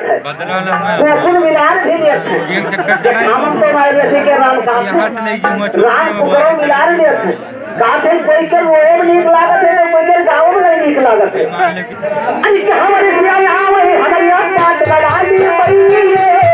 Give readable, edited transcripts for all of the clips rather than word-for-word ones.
नियत है गोकुल मिलान भी नियत है हम तो हमारे जैसे के राम का राम को मिलान नियत है गाते कोई कर वो नीक लागत है तो कोई कर गाँव में नहीं नीक लागत है अरे हमारे सिया यहाँ वही हमारी बात लगानी पड़ी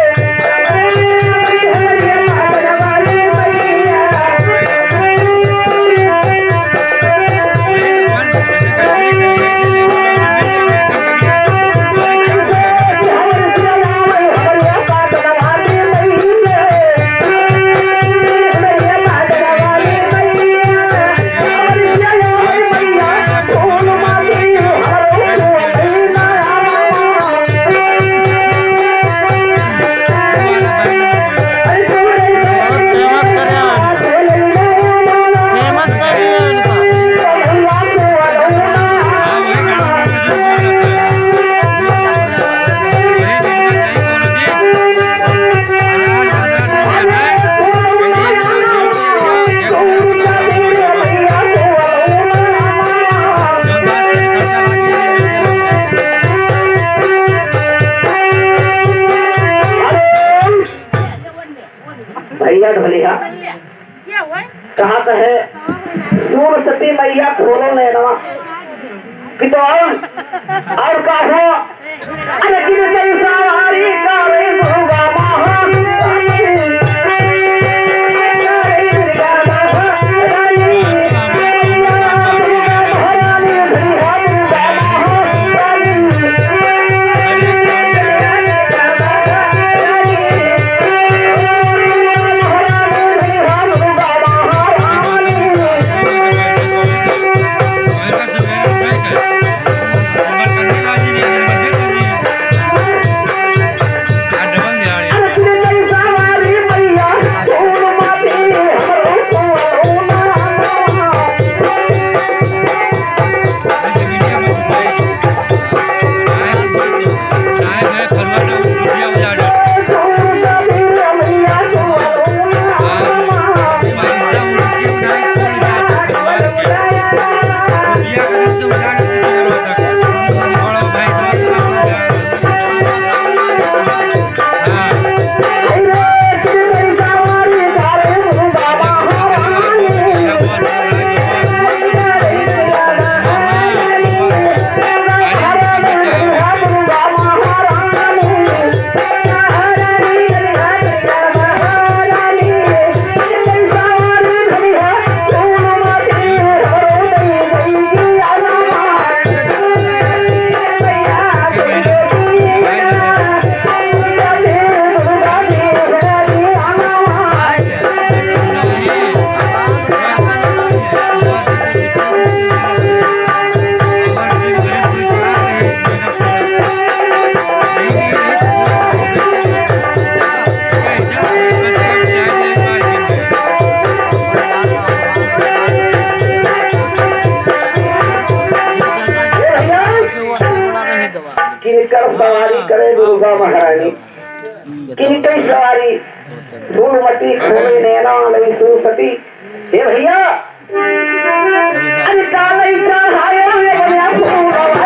कहा है सूर सती मैया खोलो नैनवा और कहो अरे गिर सवारी कावे मुगा सवारी करे दुर्गा महारानी किन कई सवारी धूलमती खोले नैना लई सुसती हे भैया अरे काले चढ़ाया